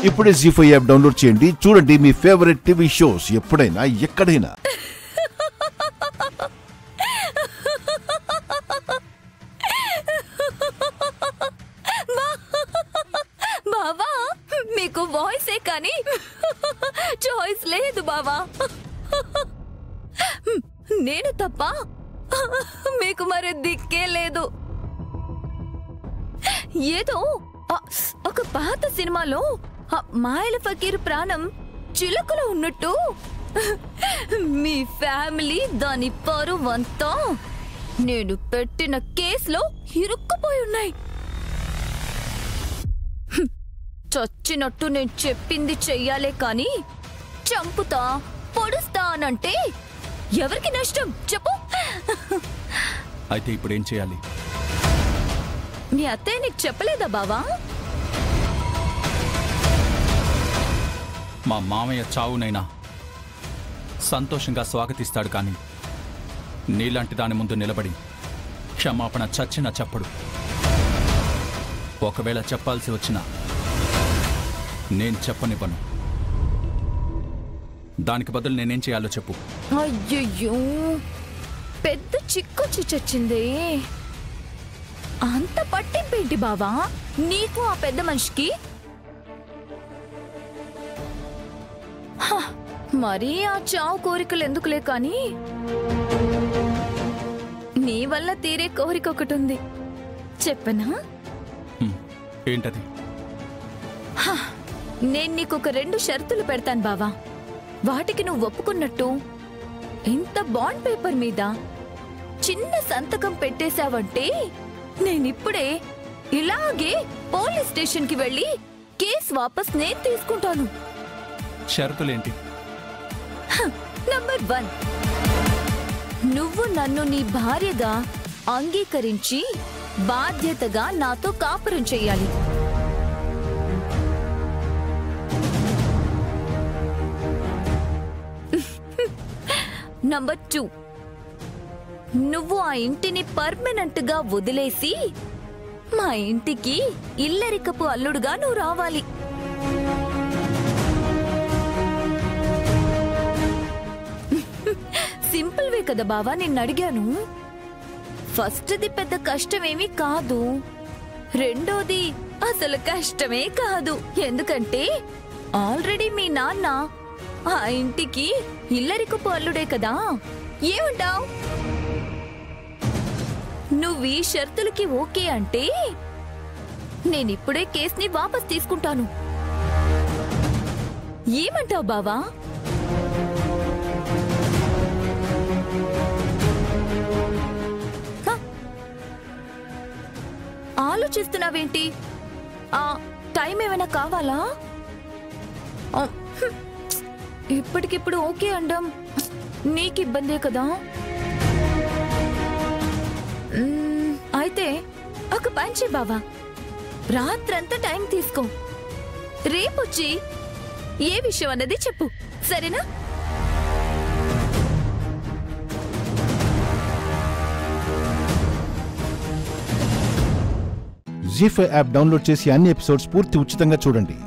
ఇప్పుడే జీ5 app download చేయండి. చూడండి మీ ఫేవరెట్ టీవీ షోస్ ఎప్పుడైనా ఎక్కడైనా. బావా, మీకు వాయిసే కానీ చాయిస్ లేదు బావా. నేను తప్ప మీకు మరి దిక్కే లేదు. ఏదో ఒక పాత సినిమాలో మాయల ఫకీర్ ప్రాణం చిలుకలో ఉన్నట్టు మీ ఫ్యామిలీ దాని పరువంతా నేను పెట్టిన కేసులో ఇరుక్కుపోయి ఉన్నాయి. చచ్చినట్టు నేను చెప్పింది చెయ్యాలే కాని చంపుతా పొడుస్తా అనంటే ఎవరికి నష్టం చెప్పు? అయితే ఇప్పుడేం చేయాలి? మీ అత్తయ్య నీకు చెప్పలేదా బావా? మా మామయ్య చావునైనా సంతోషంగా స్వాగతిస్తాడు, కానీ నీలాంటి దాని ముందు నిలబడి క్షమాపణ చచ్చిన చెప్పడు. ఒకవేళ చెప్పాల్సి వచ్చినా నేను చెప్పనివ్వను. దానికి బదులు నేనేం చేయాలో చెప్పు. అయ్యయ్యో, పెద్ద చిక్కొచ్చి చచ్చిందే. అంత పట్టింపేంటి బావా నీకు ఆ పెద్ద మనిషికి? మరీ ఆ చావు కోరికలు ఎందుకులే కాని నీ వల్ల తీరే కోరిక ఒకటి ఉంది, చెప్పనా? ఏంటది? నేను నీకొక 2 షరతులు పెడతాను బావా. వాటికి నువ్వు ఒప్పుకున్నట్టు ఇంత బాండ్ పేపర్ మీద చిన్న సంతకం పెట్టేశావంటే నేనిప్పుడే ఇలాగే పోలీస్ స్టేషన్ కి వెళ్ళి కేసు వాపస్ నేను తీసుకుంటాను. షరతులేంటి? నంబర్ 1, నువ్వు నన్ను నీ భార్యగా అంగీకరించి బాధ్యతగా నాతో కాపురం చెయ్యాలి. నంబర్ 2, నువ్వు ఆ ఇంటిని పర్మనెంట్ గా వదిలేసి మా ఇంటికి ఇల్లరికపు అల్లుడుగా నువ్వు రావాలి. సింపుల్ వే కదా బావా నిన్ను అడిగాను. ఫస్ట్ది పెద్ద కష్టమేమీ కాదు, రెండోది అసలు కష్టమే కాదు. ఎందుకంటే ఆల్రెడీ మీ నాన్న ఆ ఇంటికి ఇల్లరికపు అల్లుడే కదా. ఏమంటావ్? నువ్వు ఈ షరతులకి ఓకే అంటే నేనిప్పుడే కేసుని వాపస్ తీసుకుంటాను. ఏమంటావు బావా? ఆలోచిస్తున్నావేంటి? ఆ టైం ఏమైనా కావాలా? ఇప్పటికిప్పుడు ఓకే అండం నీకు ఇబ్బందే కదా. అయితే ఒక పంచి బావా, రాత్రంతా టైం తీసుకో, రేపొచ్చి ఏ విషయం అన్నది చెప్పు, సరేనా? జీ5 యాప్ డౌన్లోడ్ చేసి అన్ని ఎపిసోడ్స్ పూర్తి ఉచితంగా చూడండి.